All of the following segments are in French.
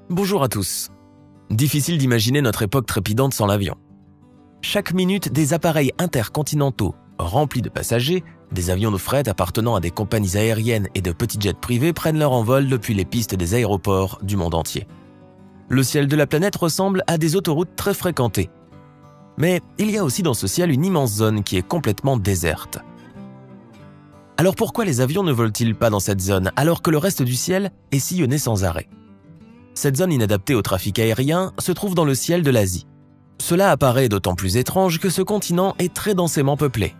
Bonjour à tous. Difficile d'imaginer notre époque trépidante sans l'avion. Chaque minute, des appareils intercontinentaux remplis de passagers, des avions de fret appartenant à des compagnies aériennes et de petits jets privés prennent leur envol depuis les pistes des aéroports du monde entier. Le ciel de la planète ressemble à des autoroutes très fréquentées. Mais il y a aussi dans ce ciel une immense zone qui est complètement déserte. Alors pourquoi les avions ne volent-ils pas dans cette zone alors que le reste du ciel est sillonné sans arrêt ? Cette zone inadaptée au trafic aérien se trouve dans le ciel de l'Asie. Cela apparaît d'autant plus étrange que ce continent est très densément peuplé.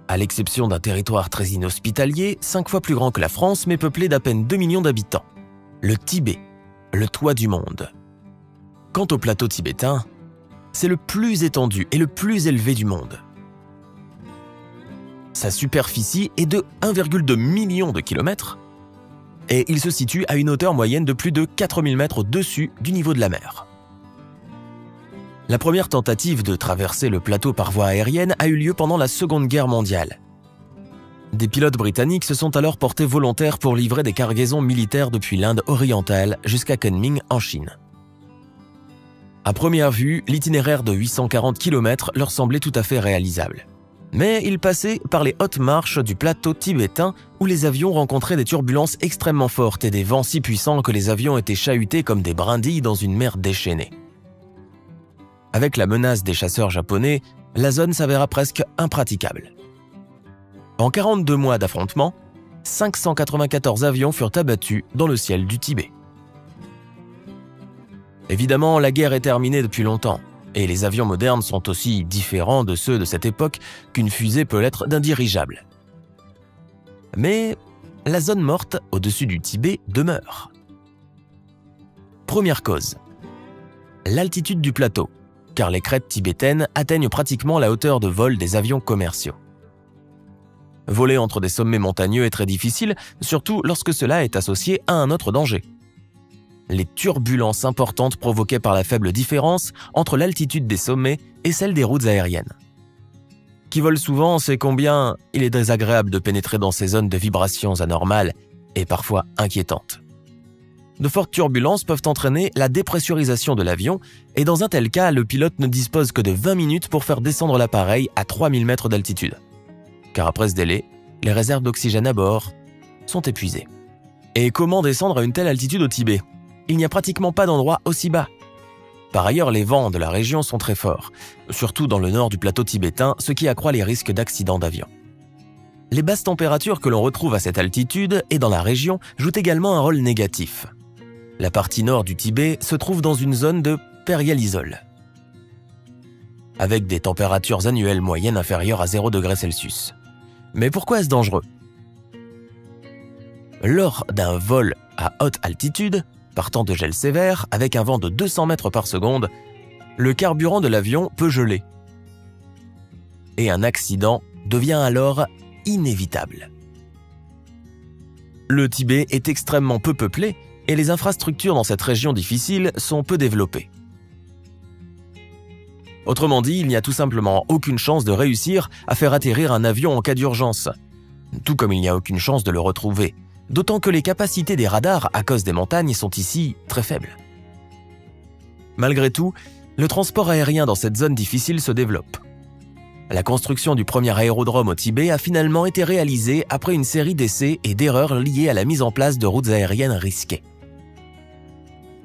À l'exception d'un territoire très inhospitalier, 5 fois plus grand que la France mais peuplé d'à peine 2 millions d'habitants. Le Tibet, le toit du monde. Quant au plateau tibétain, c'est le plus étendu et le plus élevé du monde. Sa superficie est de 1,2 million de kilomètres et il se situe à une hauteur moyenne de plus de 4000 mètres au-dessus du niveau de la mer. La première tentative de traverser le plateau par voie aérienne a eu lieu pendant la Seconde Guerre mondiale. Des pilotes britanniques se sont alors portés volontaires pour livrer des cargaisons militaires depuis l'Inde orientale jusqu'à Kunming en Chine. À première vue, l'itinéraire de 840 km leur semblait tout à fait réalisable. Mais ils passaient par les hautes marches du plateau tibétain où les avions rencontraient des turbulences extrêmement fortes et des vents si puissants que les avions étaient chahutés comme des brindilles dans une mer déchaînée. Avec la menace des chasseurs japonais, la zone s'avéra presque impraticable. En 42 mois d'affrontements, 594 avions furent abattus dans le ciel du Tibet. Évidemment, la guerre est terminée depuis longtemps. Et les avions modernes sont aussi différents de ceux de cette époque qu'une fusée peut l'être d'un dirigeable. Mais la zone morte au-dessus du Tibet demeure. Première cause, l'altitude du plateau, car les crêtes tibétaines atteignent pratiquement la hauteur de vol des avions commerciaux. Voler entre des sommets montagneux est très difficile, surtout lorsque cela est associé à un autre danger. Les turbulences importantes provoquées par la faible différence entre l'altitude des sommets et celle des routes aériennes. Qui vole souvent sait combien il est désagréable de pénétrer dans ces zones de vibrations anormales et parfois inquiétantes. De fortes turbulences peuvent entraîner la dépressurisation de l'avion et dans un tel cas, le pilote ne dispose que de 20 minutes pour faire descendre l'appareil à 3000 mètres d'altitude. Car après ce délai, les réserves d'oxygène à bord sont épuisées. Et comment descendre à une telle altitude au Tibet ? Il n'y a pratiquement pas d'endroit aussi bas. Par ailleurs, les vents de la région sont très forts, surtout dans le nord du plateau tibétain, ce qui accroît les risques d'accidents d'avion. Les basses températures que l'on retrouve à cette altitude et dans la région jouent également un rôle négatif. La partie nord du Tibet se trouve dans une zone de périalysol, avec des températures annuelles moyennes inférieures à 0 degrés Celsius. Mais pourquoi est-ce dangereux ? Lors d'un vol à haute altitude, partant de gel sévère, avec un vent de 200 mètres par seconde, le carburant de l'avion peut geler. Et un accident devient alors inévitable. Le Tibet est extrêmement peu peuplé et les infrastructures dans cette région difficile sont peu développées. Autrement dit, il n'y a tout simplement aucune chance de réussir à faire atterrir un avion en cas d'urgence, tout comme il n'y a aucune chance de le retrouver. D'autant que les capacités des radars à cause des montagnes sont ici très faibles. Malgré tout, le transport aérien dans cette zone difficile se développe. La construction du premier aérodrome au Tibet a finalement été réalisée après une série d'essais et d'erreurs liées à la mise en place de routes aériennes risquées.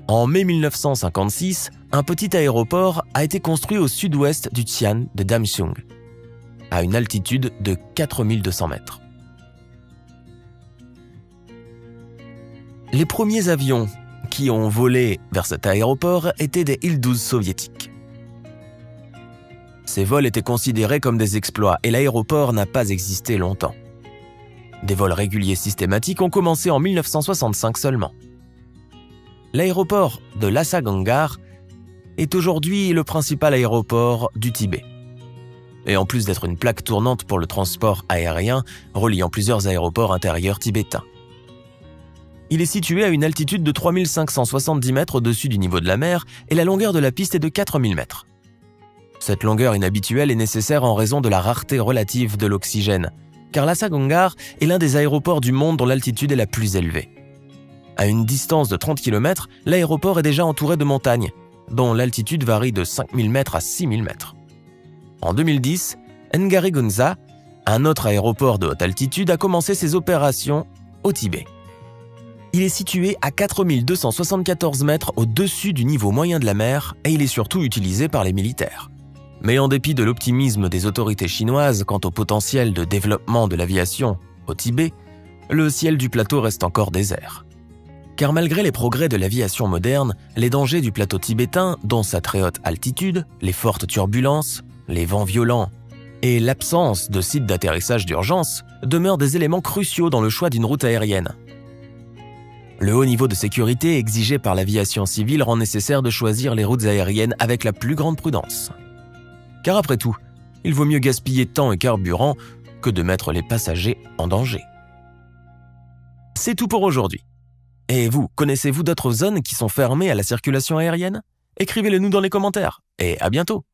En mai 1956, un petit aéroport a été construit au sud-ouest du xian de Damsung, à une altitude de 4200 mètres. Les premiers avions qui ont volé vers cet aéroport étaient des Il-12 soviétiques. Ces vols étaient considérés comme des exploits et l'aéroport n'a pas existé longtemps. Des vols réguliers systématiques ont commencé en 1965 seulement. L'aéroport de Lhasa Gangar est aujourd'hui le principal aéroport du Tibet. Et en plus d'être une plaque tournante pour le transport aérien, reliant plusieurs aéroports intérieurs tibétains. Il est situé à une altitude de 3570 mètres au-dessus du niveau de la mer et la longueur de la piste est de 4000 mètres. Cette longueur inhabituelle est nécessaire en raison de la rareté relative de l'oxygène, car Lhasa Gangar est l'un des aéroports du monde dont l'altitude est la plus élevée. À une distance de 30 km, l'aéroport est déjà entouré de montagnes, dont l'altitude varie de 5000 mètres à 6000 mètres. En 2010, Ngarigunsa, un autre aéroport de haute altitude, a commencé ses opérations au Tibet. Il est situé à 4274 mètres au-dessus du niveau moyen de la mer et il est surtout utilisé par les militaires. Mais en dépit de l'optimisme des autorités chinoises quant au potentiel de développement de l'aviation au Tibet, le ciel du plateau reste encore désert. Car malgré les progrès de l'aviation moderne, les dangers du plateau tibétain, dont sa très haute altitude, les fortes turbulences, les vents violents et l'absence de sites d'atterrissage d'urgence, demeurent des éléments cruciaux dans le choix d'une route aérienne. Le haut niveau de sécurité exigé par l'aviation civile rend nécessaire de choisir les routes aériennes avec la plus grande prudence. Car après tout, il vaut mieux gaspiller temps et carburant que de mettre les passagers en danger. C'est tout pour aujourd'hui. Et vous, connaissez-vous d'autres zones qui sont fermées à la circulation aérienne? Écrivez-le nous dans les commentaires et à bientôt!